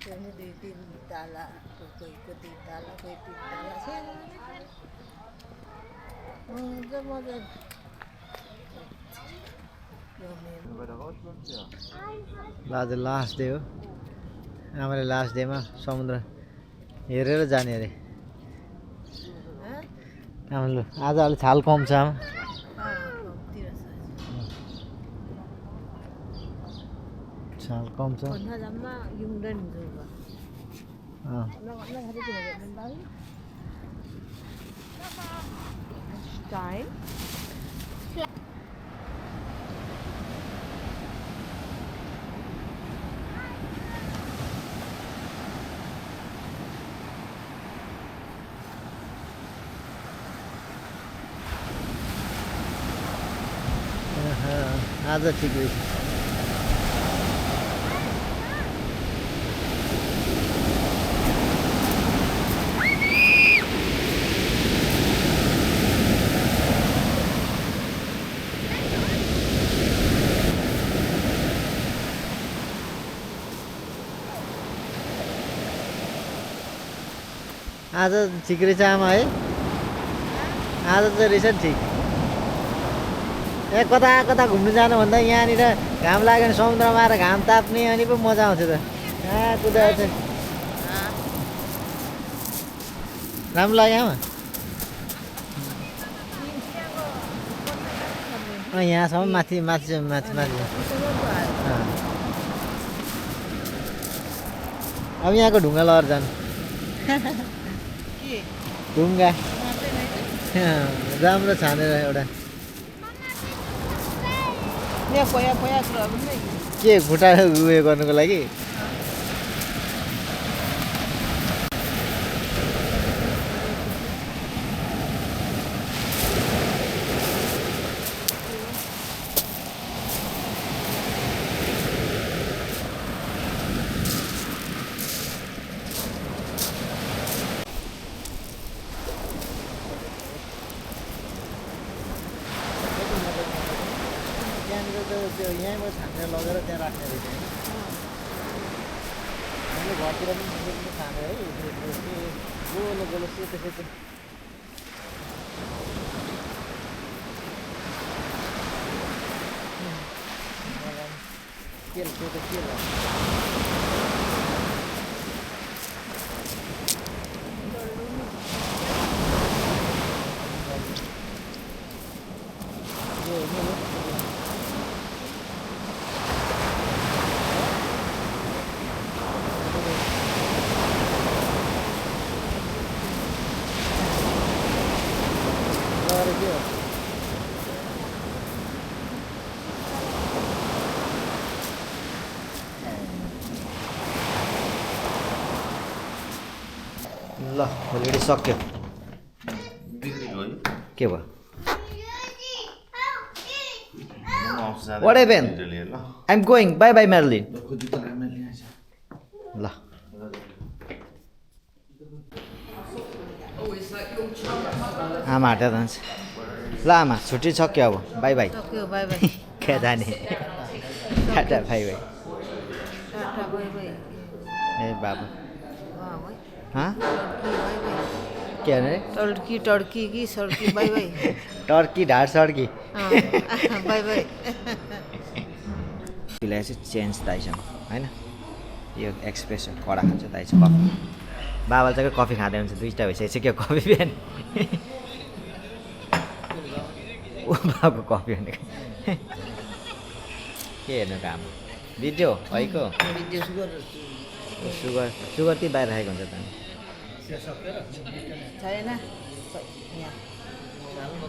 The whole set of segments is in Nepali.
Ini di tim tala, ikut di tala, ikut di tala. मजा आज लास्ट डे हो आमाले लास्ट डेमा समुद्र हेरेर जाने अरे आमाले आज अलि छाल कम छ आमा छाल कम छ Time. आज ठिक रहेछ आज ठिक रहेछ आमा है आज चाहिँ रहेछ नि ठिक कता कता घुम्नु जानुभन्दा यहाँनिर घाम लाग्यो भने समुद्रमा आएर घाम ताप्ने अनि पो मजा आउँछ त कुदाएको छ राम्रो लाग्यो आमा यहाँसम्म माथि माथि माथि माथि अब यहाँको ढुङ्गा लहर जानु ढुङ्गा राम्रो छानेर एउटा के खुट्टा उयो गर्नुको लागि त्यो यहीँबाट छानेर लगेर त्यहाँ राख्ने रहेछ हामीले घरतिर पनि छाने है गोलो गोलो सेतो सेतो तेल सेतो तेल ल होलिडे सक्यो के भयो What happened? I'm going. Bye bye Marilyn. ल आमा हटेर जान्छ ल आमा छुट्टी सक्यो अब बाई बाई क्या जाने टाटा बाई बाई ए बाबा के अरे टर्की टर्की की सड्की बाई बाई टर्की ढाड सड्की बाई बाई त्यसलाई चाहिँ चेन्ज दाइसँग होइन यो एक्सप्रेस कडा खान्छ दाइ चाहिँ कफी बाबाले चाहिँ कफी खाँदै हुन्छ दुईवटा भइसकेको छ कफी बिहान ऊ बाबाको कफी भनेको के हेर्नु काम भिडियो हैको सुगर सुगर त्यही बाहिर राखेको हुन्छ त छैन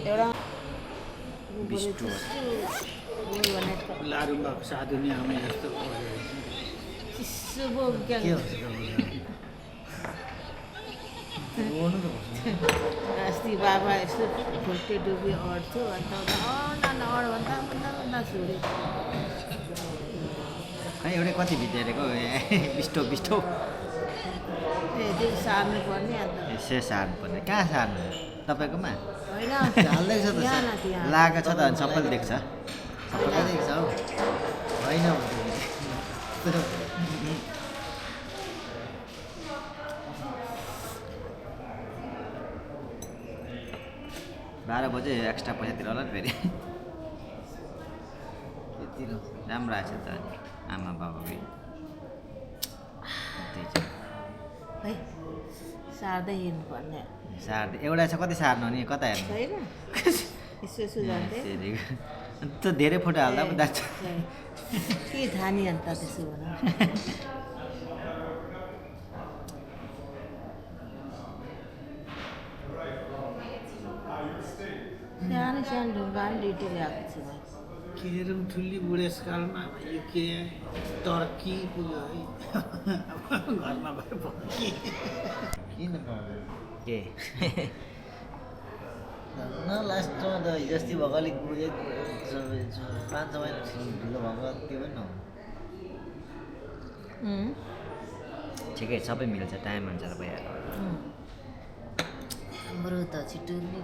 एउटा लारुमा साधुनी आउने जस्तो चिसो क्या अस्ति बाबा यस्तो फुल्टे डुबी अड्थ्यो अन्त भन्दा छोड्यो खै एउटै कति भित्र हेरेको बिस्टो बिस्टो ए त्यो सार्नु पर्ने अन्त यसै सार्नु पर्ने कहाँ सार्नु तपाईँकोमा होइन हाल्दैछ त लागेको छ त अनि सबैले देख्छ सबैले देख्छ हौ होइन 12 बजे एक्स्ट्रा पैसा तिरेर होला फेरि राम्रो आएछ त आमा बाबाकै है सार्दै हिँड्नुपर्ने सार्दै एउटा छ कति सार्नु नि कता हेर्नु छैन यसो यसो जान्दै त धेरै फोटो हाल्दा पनि दाजु के थानी अन्त त्यसो भन सानो सानो ढुङ्गा पनि ड्युटी ल्याएको छु के रे ठुली बुढेसकालमा यो के टर्की पुग्यो है घरमा भए किन के न लास्टमा त हिजोस्ति भएको अलिक 5-6 महिना ढिलो भएको त्यो पनि न ठिकै सबै मिल्छ टाइम अनुसार भइहाल्यो हाम्रो त छिटो नै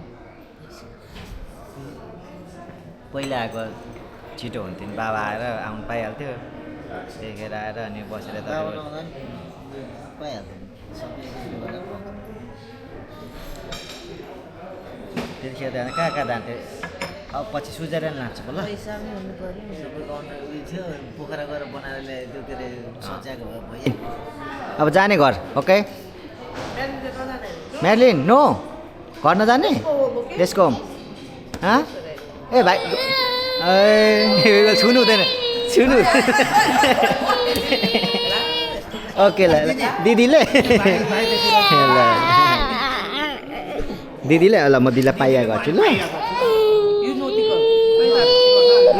पहिला आएको छिटो हुन्थ्यो नि बाबा आएर आउनु पाइहाल्थ्यो देखेर आएर अनि बसेर त्यतिखेर त कहाँ कहाँ जान्थ्यो अब पछि सुझेर नि लान्छ ल पैसा पनि हुनु पऱ्यो उयो थियो पोखरा गएर बनाएर ल्यायो त्यो के अरे सोचेको भयो अब जाने घर ओके म्याडलिन नो घर नजाने लेट्स गो हाँ ए भाइ ए छुनु हुँदैन छुनु ओके ल दिदीले दिदीले ल म दिदीलाई पाइया गर्छु ल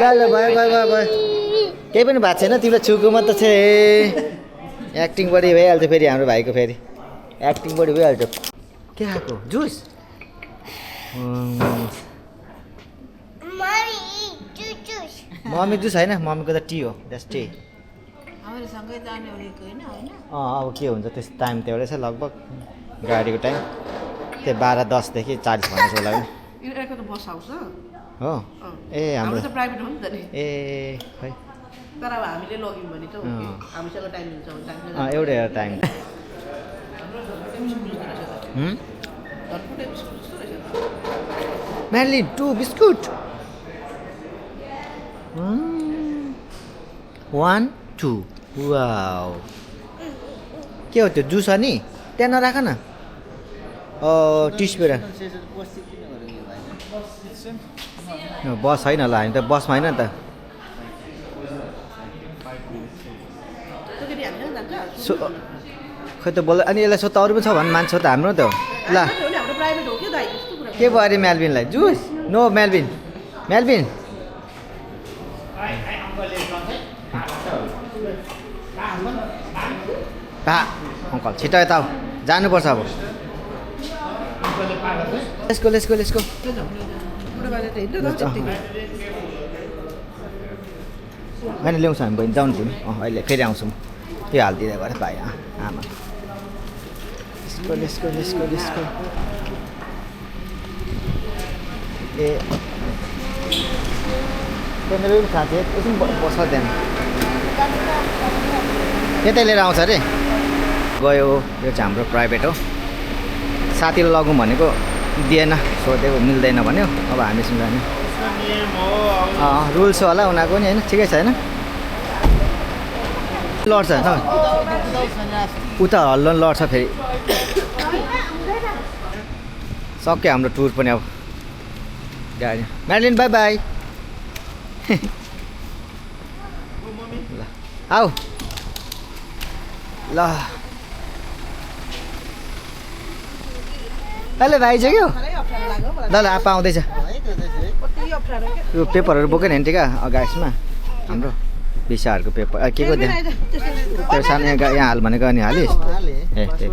ल भयो भयो भयो भयो केही पनि भएको छैन तिमीलाई छुको मात्र छ एक्टिङ बढी भइहाल्छ फेरि हाम्रो भाइको फेरि एक्टिङ बढी भइहाल्छ के खाएको जुस मम्मी जुस होइन मम्मीको त टी हो द्याट्स टी हामीहरू सँगै जाने भनेको होइन होइन अब के हुन्छ त्यस टाइम त एउटै छ लगभग गाडीको टाइम त्यो 12:10 देखि 40 भन्दैछ होला नि यिनीहरूको त बस आउँछ हो ए हाम्रो त प्राइभेट हो नि त नि ए खै तर अब हामीले लग्यौँ भने त ओके हामीसँग टाइम हुन्छ भने टाइम एउटै टाइम म्याडलिन 2 बिस्कुट 1 2 वाउ के हो त्यो जुस अनि त्यहाँ नराख न टिस्पेर बस छैन होला हामी त बसमा होइन नि त खै त बोल अनि यसलाई सोध्दा अरू पनि छ भने मान्छ त हाम्रो त ल हाम्रो प्राइभेट हो के दाइ यस्तो कुरा के भयो अरे मेलबिनलाई जुस नो मेलबिन मेलबिन अङ्कल छिटो यता जानुपर्छ अब लेट्सको लेट्सको लेट्सको होइन ल्याउँछ हामी बहिनी जाउँ तिमी अहिले फेरि आउँछौँ त्यो हालिदिँदै गरेँ भाइ आमा लेट्सको लेट्सको लेट्सको लेट्सको ए त्यहाँ मेरो पनि साथी एकछिन बस्छ त्यहाँ यतै लिएर आउँछ अरे गयो यो चाहिँ हाम्रो प्राइभेट हो साथीलाई लगौँ भनेको दिएन सोधेको मिल्दैन भन्यो अब हामीसँग जाने रुल्स होला उनीहरूको नि होइन ठिकै छ होइन लड्छ उता हल्लो लड्छ फेरि सक्यो हाम्रो टुर पनि अब गाडी म्याडलिन बाई बाई ल आऊ ल अहिले भाइ चाहिँ क्या ल ल आपा आउँदैछ यो पेपरहरू बोकेन नि ठिक अगाडिमा हाम्रो भिसाहरूको पेपर के को त्यहाँ त्यो सानो यहाँ हाल भनेको अनि हालिस् ए त्यही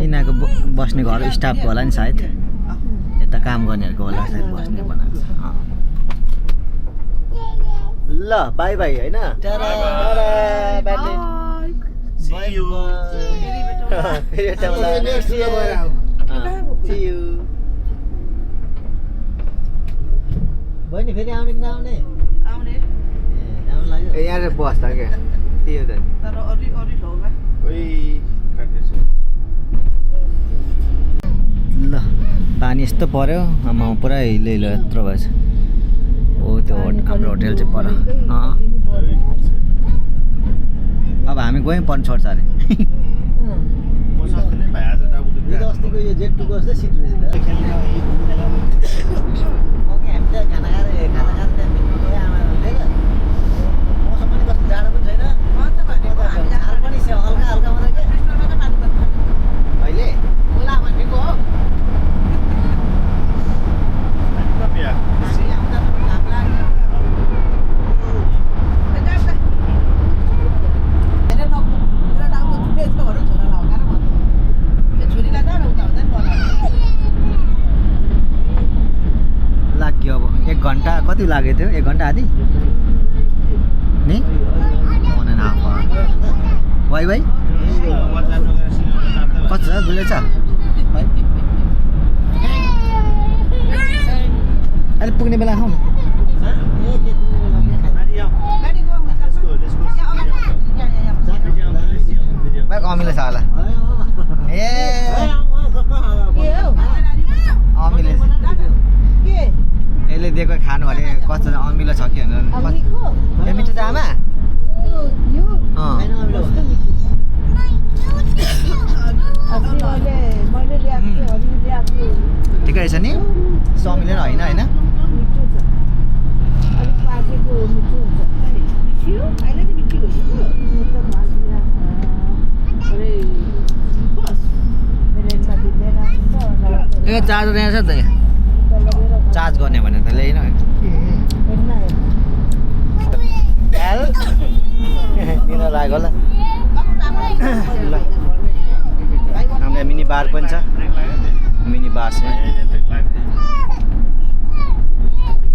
यिनीहरूको बस्ने घर स्टाफको होला नि सायद यता काम गर्नेहरूको होला सायद बस्ने बनाएको छ ल बाई बाई होइन बहिनी फेरि आउने कि नआउने आउने राम्रो लाग्यो ए यहाँ चाहिँ बस्दा क्या त्यही हो त तर अरू ठाउँमा ल पानी यस्तो पर्यो आमा पुरा हिलो हिलो यत्रो भएछ हो त्यो हाम्रो होटेल चाहिँ पर अब हामी गयौँ पर्न छोड्छ अरे अस्तिको यो जेट टूको जस्तै सिट रहेछ त हामी त खाना खाएर मौसम पनि कस्तो जाडो पनि छैन झार पनि हल्का हल्का मात्रै के अहिले खोला भनेको हो लाग्यो अब 1 घन्टा कति लागेको थियो 1 घन्टा आधी नि 1.5 hour वाइ वाइ कति छ बुझेछ अहिले पुग्ने बेला खाउँ अमिले छ होला ए अमिले यसले दिएको खानु अरे कस्तो अमिलो छ कि भनेर ए मिठो छ आमा ठिकै रहेछ नि समिलेर होइन होइन ए चार्जर यहाँ छ त चार्ज गर्ने भने त ल्याइन दिन लाग्यो होला ल हाम्रो मिनी बार पनि छ मिनी बार छ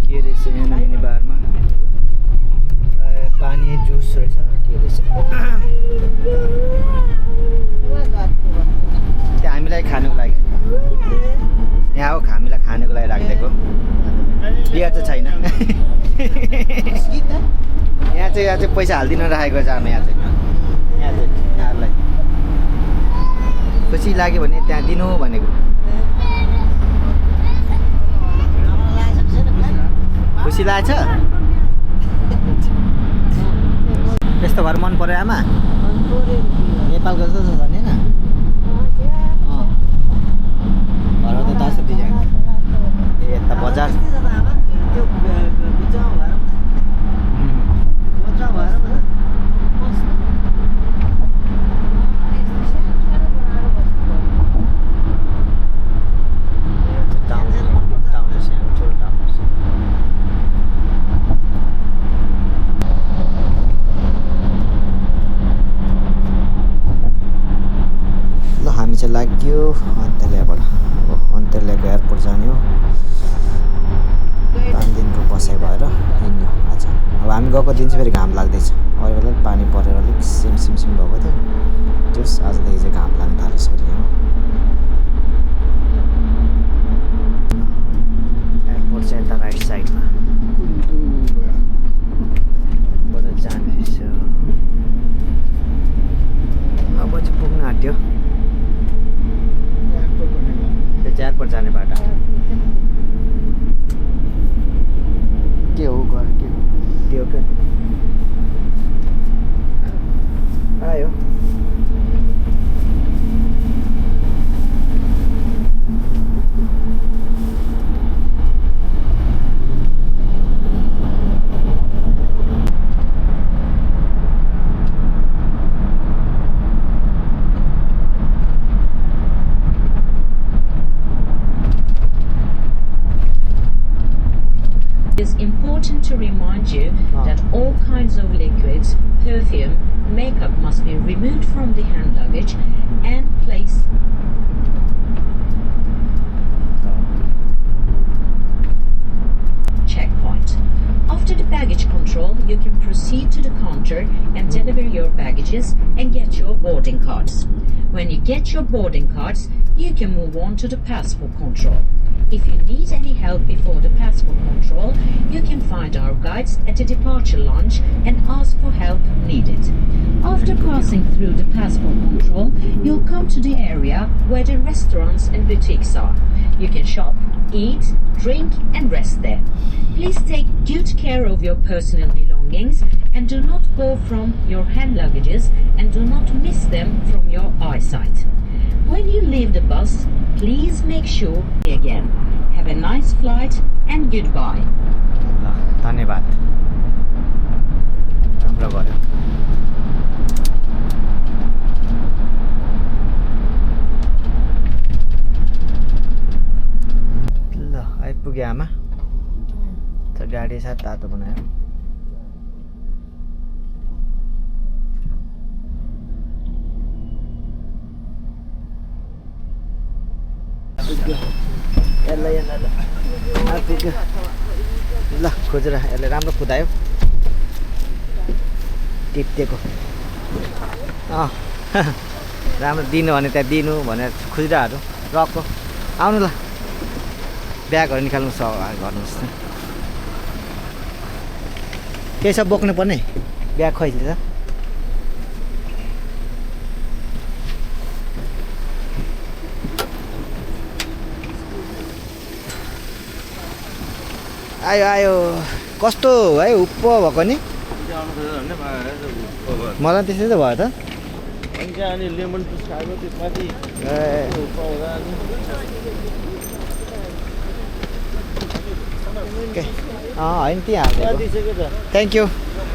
के रहेछ यहाँ मिनी बारमा पानी जुस रहेछ के रहेछ त्यो हामीलाई खानुको लागि यहाँ हो हामीलाई खानुको लागि राखिदिएको बियर चाहिँ छैन यहाँ चाहिँ पैसा हालिदिनु राखेको छ हामी यहाँ चाहिँ यहाँहरूलाई खुसी लाग्यो भने त्यहाँ दिनु भनेको खुसी लागेछ त्यस्तो घर मन पर्यो आमा नेपालको जस्तो छ नि होइन घर त दस डिजाइन ए यता बजार लाग्यो अन्तर्लियाबाट अब अन्तर्लियाको एयरपोर्ट जाने हो 5 दिनको बसाइ भएर हिँड्यो आज अब हामी गएको दिन चाहिँ फेरि घाम लाग्दैछ अरू बेला पानी परेर अलिक सिम भएको थियो त्यस आजदेखि चाहिँ घाम लाग्न थालेछ फेरि एयरपोर्ट चाहिँ यता राइट साइडमा बाट जानेछ अब चाहिँ पुग्न आँट्यो एयरपोर्ट जाने बाटो के हो घर के हो क्या आयो It is important to remind you that all kinds of liquids, perfume, makeup must be removed from the hand luggage and placed. Checkpoint. After the baggage control, you can proceed to the counter and deliver your baggages and get your boarding cards. When you get your boarding cards, you can move on to the passport control. If you need any help before the passport control, you can find our guides at the departure lounge and ask for help needed. After passing through the passport control, you'll come to the area where the restaurants and boutiques are. You can shop, eat, drink and rest there. Please take good care of your personal belongings and do not go from your hand luggages and do not miss them from your eyesight. When you leave the bus, please make sure again. Have a nice flight and goodbye. ल धन्यवाद राम्रो गर्यो ल आइपुग्यो आमा त गाडी साथ तातो बनायो ल खोजेर यसले राम्रो कुदायो टिप्टेको राम्रो दिनु भने त्यहाँ दिनु भनेर खुजिरहेको रकको आउनु ल ब्यागहरू निकाल्नु गर्नुहोस् न केही सब बोक्नु पर्ने ब्याग खोइले त आयो आयो कस्तो है उप्प भएको नि मलाई त्यसै त भयो त अनि लेमन जुस खाएको त्यसमाथि होइन त्यहाँ हाल्नु thank you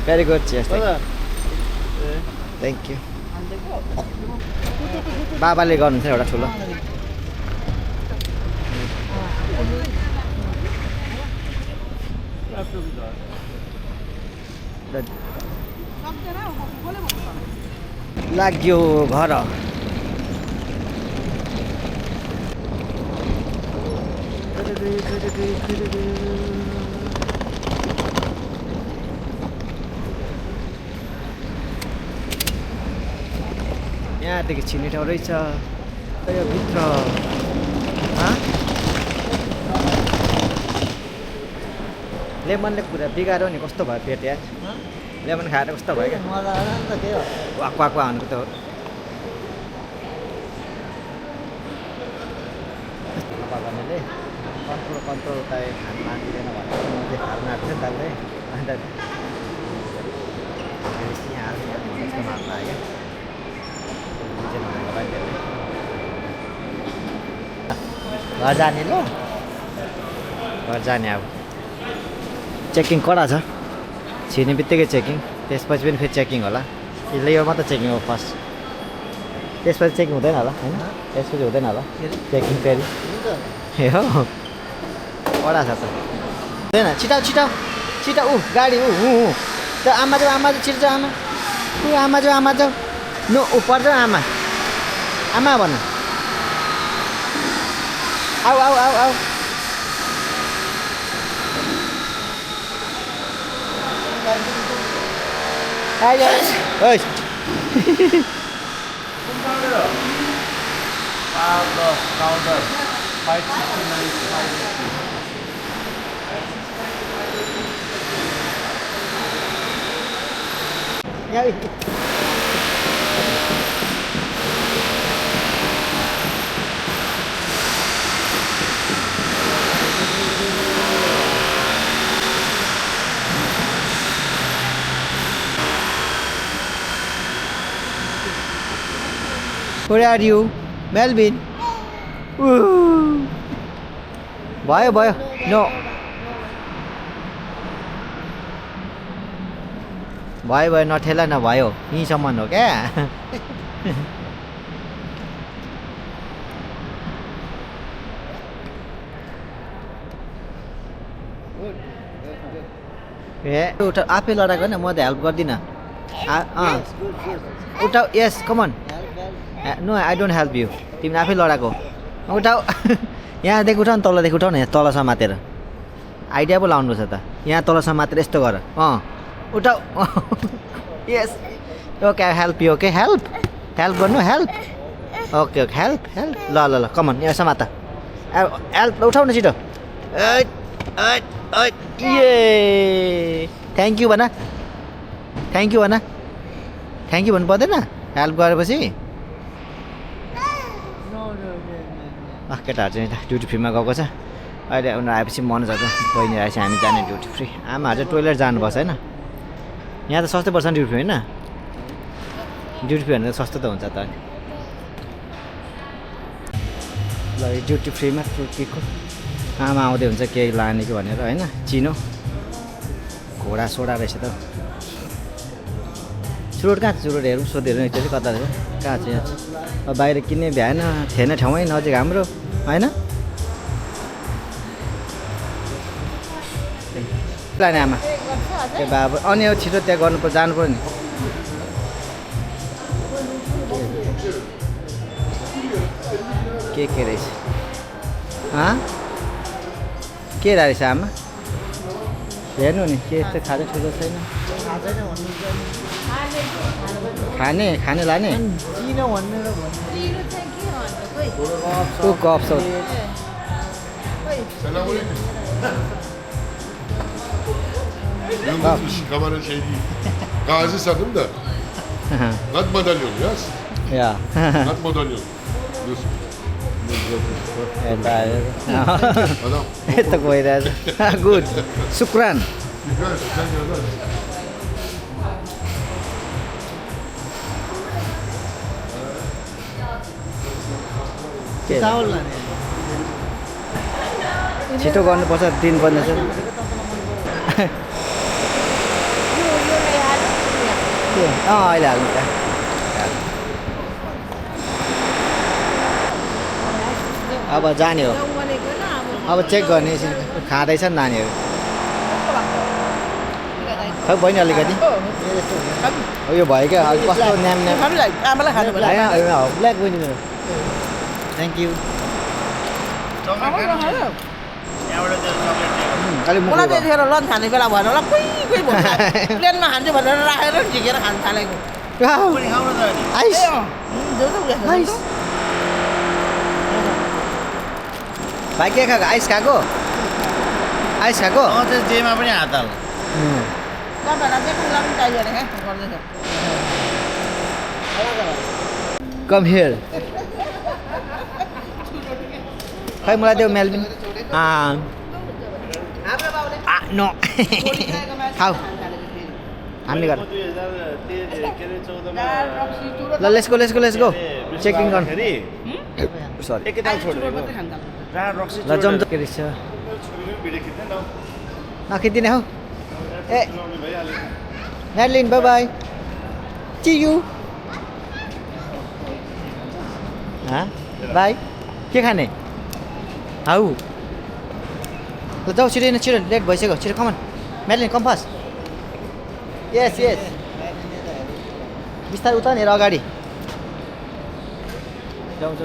very good cheers thank you बाबाले गर्नुहुन्छ एउटा ठुलो लाग्यो घर यहाँदेखि छिर्ने ठाउँ रहेछ यो भित्र लेमनले कुरा बिगाऱ्यो नि कस्तो भयो पेट यार लेमन खाएर कस्तो भयो क्या मजा आएन नि त के हो वाक वाक भनेको त हो गर्नेले कन्ट्रोल त खान मान्दिँदैन भनेर मैले हाल्न आएको थियो नि त अन्त यहाँ मार्न आयो घर जाने ल घर जाने अब चेकिङ कडा छ छिर्ने बित्तिकै चेकिङ त्यसपछि पनि फेरि चेकिङ होला यो मात्र चेकिङ हो फर्स्ट त्यसपछि चेकिङ हुँदैन होला होइन त्यसपछि हुँदैन होला चेकिङ फेरि ए हो कडा छ त हुँदैन छिटाउ छिटाउ छिटाउ गाडी त आमा जाऊ छिर्छ आमा आमा जाऊ नो ऊपर जाऊ आमा भन आऊ आऊ आऊ आऊ Where are you? Melvin? भयो No. भयो नठेला नभयो यहीँसम्म हो क्या ए उठा आफै लडाएको न म त हेल्प गर्दिनँ उठाऊ yes come on no I don't help you तिमी आफै लडाएको उठाऊ यहाँदेखि उठाउ न तलदेखि उठाउ न यहाँ तल समातेर आइडिया पो लाउनु पर्छ त यहाँ तल समातेर यस्तो गर उठाऊ yes okay I help you okay help गर्नु हेल्प ओके ओके हेल्प ल ल ल कमन यहाँ समात हेल्प उठाउ न छिटो ए थ्याङ्क यू भन थ्याङ्क यू भन थ्याङ्क यू भन्नु पर्दैन हेल्प गरेपछि केटाहरू चाहिँ ड्युटी फ्रीमा गएको छ अहिले उनीहरू आएपछि मनोजहरू बहिनी आएपछि हामी जाने ड्युटी फ्री आमाहरू चाहिँ टोइलेट जानुपर्छ होइन यहाँ त सस्तै पर्छ नि ड्युटी फ्री होइन ड्युटी फ्री भनेर सस्तो त हुन्छ त ल ड्युटी फ्रीमा केको आमा आउँदै हुन्छ केही लाने कि भनेर होइन चिनो घोडा सोडा रहेछ त चुरोट कहाँ छ चुरोट हेरौँ सोधेर एकचोटि कता रहेछ कहाँ छ यहाँ अब बाहिर किन्ने भ्याएन थिएन ठाउँै नजिक हाम्रो होइन लाने आमा ए बाबु अनि अब छिटो त्यहाँ गर्नु जानु पर्यो नि के रहेछ के रहेछ आमा हेर्नु नि के यस्तो खाजा ठुलो छैन खाने लाने cup Yıldızmış, kamera şey değil. Gazi sandım da. Nad madalyon yaz. या Nad madalyon. Biliyorsun. यता Adam. यता गइरहेछ गुड शुक्रान Güzel, sen yazar. छिटो गर्नुपर्छ दिन पर्नेछ अहिले हाल्नु त अब जाने हो अब चेक गर्ने खाँदैछ नि नानीहरू खै बहिनी अलिकति यो भयो क्या कस्तो न्याम न्याम आमालाई खानु होला ब्ल्याक बहिनी मेरो थ्याङ्क यू अलिक मलाई त्यतिखेर लन्च खाने बेला भएन होला कोही कोही भन्छ प्लेनमा खान्छु भनेर राखेर झिकेर खान थालेको आइस आइस भाइ के खाएको आइस खाएको आइस खाएको जेमा पनि हात हाल तपाईँहरूलाई चाहिँ खुला पनि चाहियो भने गर्दैछ कम हियर खै मलाई देऊ मेलबिन नो खाऊ हामी गर ल लेट्स गो चेकिङ गर्नु सरी ल जम के रहेछ नखिदिने हौ ए म्याडलिन बाई बाई ची यू बाई के खाने हाउ ल जाऊ छिटो लेट भइसक्यो छिटो कमन म्याडलिन कम फास्ट यस बिस्तारै उता नि अगाडि जाउँ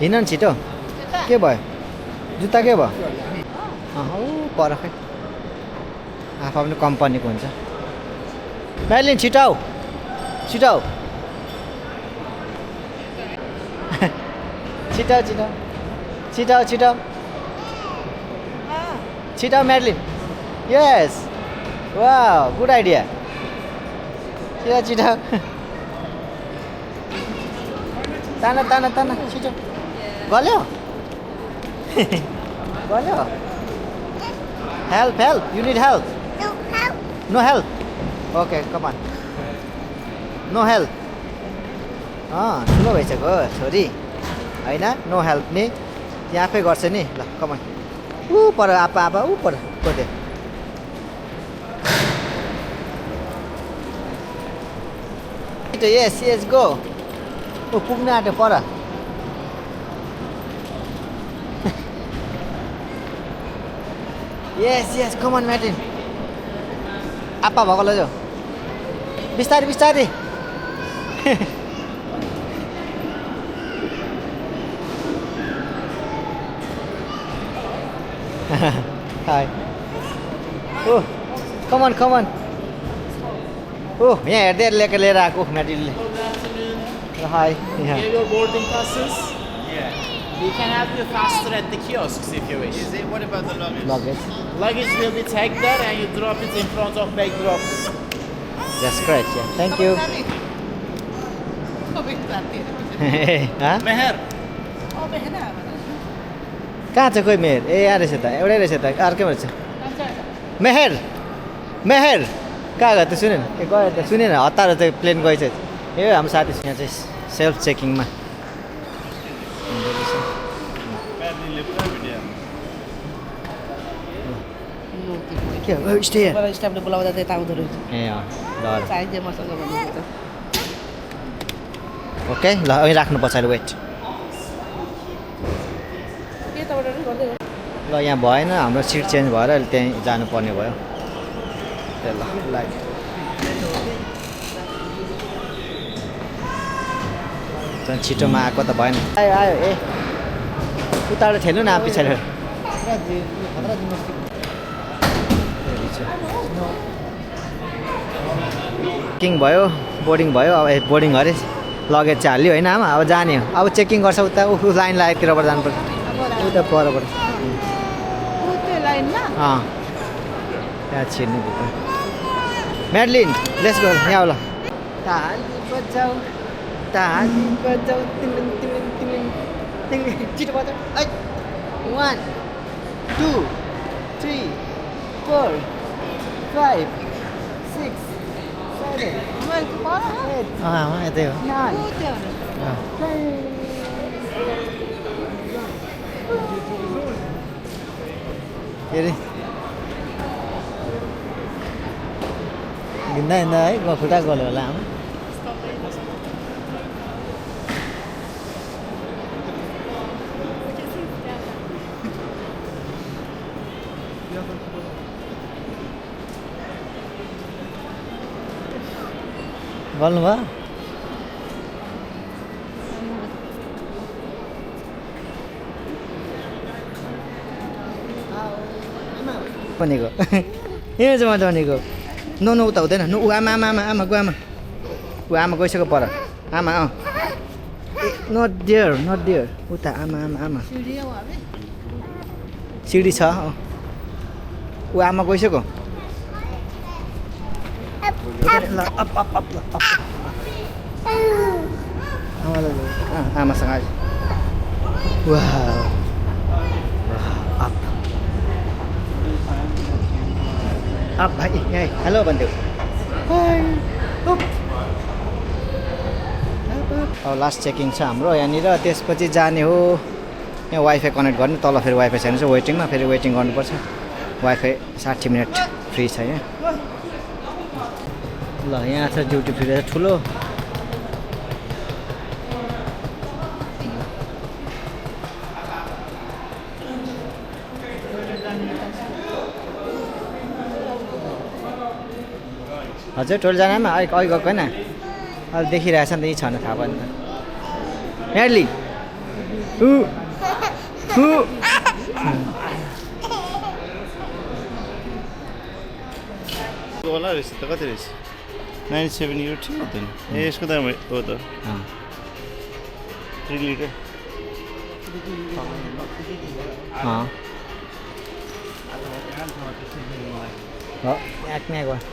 हिँड नि छिटो के भयो जुत्ता के भयो हौ पर खै आफू पनि कम्पनीको हुन्छ म्याडलिन छिटो छिटो म्याडलिन यस वा गुड आइडिया छिटो ताना छिटो गल्यो help you need help no help okay come on no help ठुलो भइसक्यो छोरी होइन नो हेल्प नि यहाँ आफै गर्छ नि ल कमान ऊ पर आपा ऊ पर कोदे यस गो ऊ पुग्न आँट्यो पर यस कमान म्याटिन आपा भएको लैजाऊ बिस्तारै Hi. Oh, come on. ओ यहाँ हेर्दै लिएर आएको म्याटिलले हाई यहाँ Here your boarding passes. Yeah. We can help you faster at the kiosks if you wish. What about the luggage? Luggage Luggage will be tagged there and you drop it in front of bag drop. Just क्राइट thank you Meher. कहाँ छ खोइ मेहेर ए यहाँ रहेछ त एउटै रहेछ त अर्कै रहेछ मेहेर मेहेर कहाँ गयो त सुनेन ए गयो त सुनेन हतार चाहिँ प्लेन गएछ ए हाम्रो साथी यहाँ चाहिँ सेल्फ चेकिङमा के हो स्टे स्टाफले बोलाउँदा त्यता आउँदो रहेछ ए अँ ल चाहिन्छ मसँग भन्नुहुन्छ ओके ल अहिले राख्नु पछाडि वेट के तपाईँबाट गर्दै हो ल यहाँ भएन हाम्रो सिट चेन्ज भएर अहिले त्यहीँ जानुपर्ने भयो ल लाइक झन् छिटोमा आएको त भएन आयो आयो ए उताबाट ठेल्नु न पछाडि चेकिङ भयो बोर्डिङ भयो अब बोर्डिङ अरे लगेज चाहिँ हाल्यो होइन आमा अब जाने हो अब चेकिङ गर्छ उता ऊ लाइन लागेकोतिरबाट जानुपर्छ उता परबाट अँ त्यहाँ छिर्नु भित्र म्याडलिन लेट्स गो यहाँ ल ताली बजाऊ ताली बजाऊ तिमिङ तिमिङ तिमिङ तिमिङ छिटो बजाऊ 1 2 3 4 5 6 7 यतै हो के अरे हिँड्दा हिँड्दा है खुट्टा गल्यो होला आमा गल्नु भयो भनेको ए चाहिँ मैले भनेको नो नो उता हुँदैन नु आमा आमा आमा आमा गो आमा ऊ आमा गइसक्यो पर आमा अँ नट डियर उता आमा आमा आमा सिडी छ ऊ आमा गइसक्यो ल अप अप अप अप आमासँग आयो वाउ अप अप भाइ यहाँ हेलो भनिदेऊ अब लास्ट चेकिङ छ हाम्रो यहाँनिर त्यसपछि जाने हो यहाँ वाइफाई कनेक्ट गर्ने तल फेरि वाइफाई छैन वेटिङमा फेरि वेटिङ गर्नुपर्छ वाइफाई 60 मिनट फ्री छ यहाँ ल यहाँ छ ड्युटी फ्री ठुलो हजुर टोल जानमा अघि गएको होइन अहिले देखिरहेछ नि त यी छ भने थाहा भयो नि त म्याडली होला रहेछ त कति रहेछ 97 euro ठिक हुँदैन ए यसको दाम हो त 3 लिटर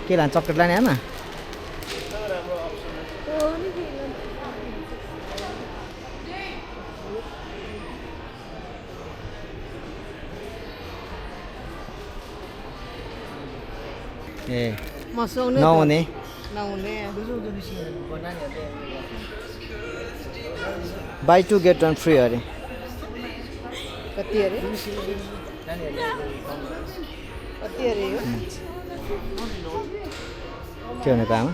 के लान्छ चक्लेट लाने आमा ए नहुने बाई 2 गेट 1 फ्री अरे कति अरे के भनेको आमा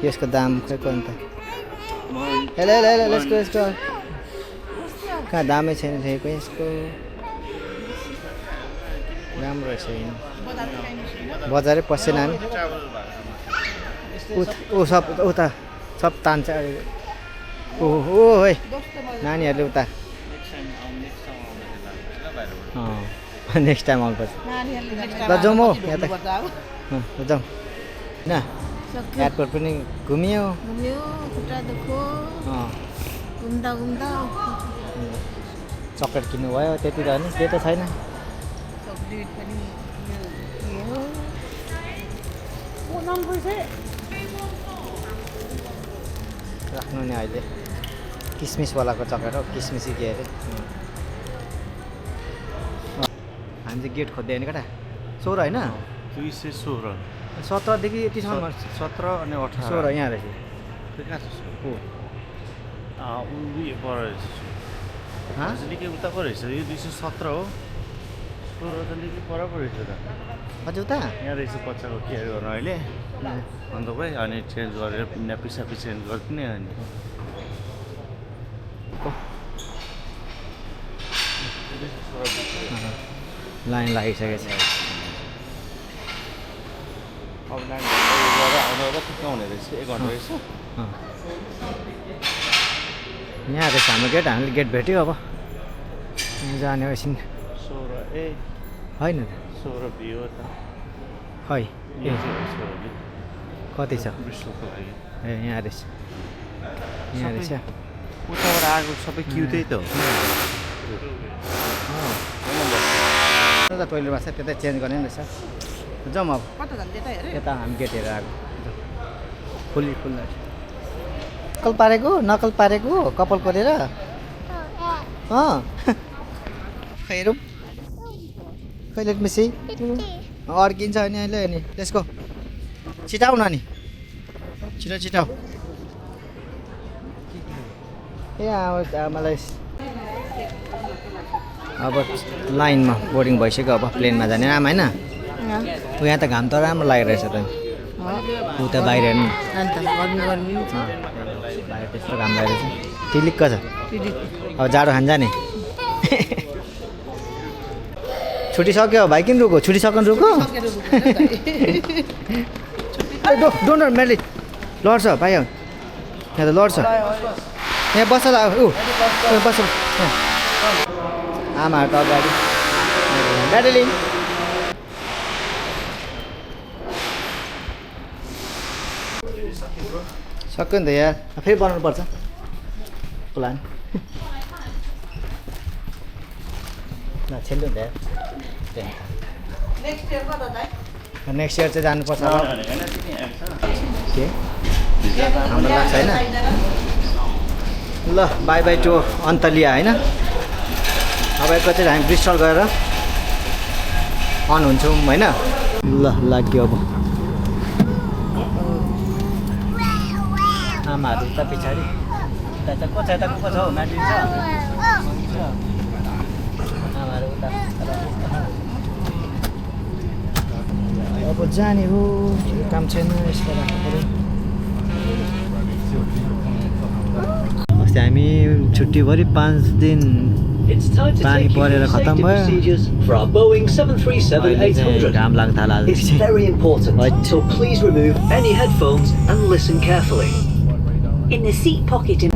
यसको दाम खै कोनि त हेलो हेलो हेलो यसको कहाँ दामै छैन रहेको यसको राम्रो छैन बजारै पसेन हामी ऊ सब उता सब तान्छ ओहो है नानीहरूले उता नेक्स्ट टाइम आउनुपर्छ ल जाउँ हौ यहाँ त जाउँ होइन सक्यो एयरपोर्ट पनि घुमियो घुम्यो खुट्टा दुख्यो अँ घुम्दा घुम्दा चक्लेट किन्नु भयो त्यति त नि त्यो त छैन चक्लेट पनि के हो राख्नु नि अहिले किसमिसवालाको चक्लेट हो किसमिसी के अरे हामी चाहिँ गेट खोज्दै होइन केटा 16 होइन 216 17 यतिसम्म 17 अनि 18 16 यहाँ रहेछ त्यो कहाँ छ हो उयो पर रहेछ हाँ निकै उता पो रहेछ यो 217 हो 16 त निकै पर पो रहेछ त अझ उता यहाँ रहेछ बच्चाको केयर गर्नु अहिले अन्त भाइ अनि चेन्ज गरेर नापी सापी चेन्ज गरिदिने अनि लाइन लागिसकेको छ अब नानीहरू गएर आउनु र ठिक्क हुने रहेछ 1 घन्टा रहेछ यहाँ रहेछ हाम्रो गेट हामीले गेट भेट्यो अब जाने एकछिन 16 ए होइन 16 बी हो त खै यो चाहिँ हो 16 बी कति छ ब्रिस्टलको लागि ए यहाँ रहेछ यहाँ रहेछ उताबाट आएको सबै क्यु त्यही त हो टोइलेट बास त्यतै चेन्ज गर्ने रहेछ जाउँ अब कता जान्छ त्यता हेरे यता हामी गेट हेरेर आएको फुल्ली फुल्ला नकल पारेको कपाल कोरेर अँ हेरौँ कहिले मिसी अड्किन्छ अनि अहिले अनि त्यसको छिटाउ न नि छिटाउ ए आमालाई अब लाइनमा बोर्डिङ भइसक्यो अब प्लेनमा जाने आमा होइन यहाँ त घाम त राम्रो लागिरहेछ त उता बाहिर हेर्नु अन्त गर्मी बाहिर त्यस्तो घाम लागिरहेछ टिलिक्क छ अब जाडो खान जाने छुट्टी सक्यो भाइ किन रुको छुट्टी सक्नु रुको डोन्ट मेडली लड्छ भाइ यहाँ त लड्छ यहाँ बस्छ ऊ बस्छ आमाहरू त अगाडि दार्जिलिङ सक्यो नि त यार फेरि बनाउनु पर्छ प्लान ल छेल्नु नि त यार नेक्स्ट इयर चाहिँ जानुपर्छ के हाम्रो लाग्छ होइन ल बाई बाई टु अन्तलिया होइन अब एकैचोटि हामी ब्रिस्टल गएर अन हुन्छौँ होइन ल लाग्यो अब आमाहरू उता पछाडि यता को छ हौ माथि छ आमाहरू उता अब जाने हो काम छैन यसको राख्नु पऱ्यो अस्ति हामी छुट्टीभरि 5 दिन पानी परेर खतम भयो घाम लाग्न थाल्यो It's very important, so please remove any headphones and listen carefully. In the seat pocket in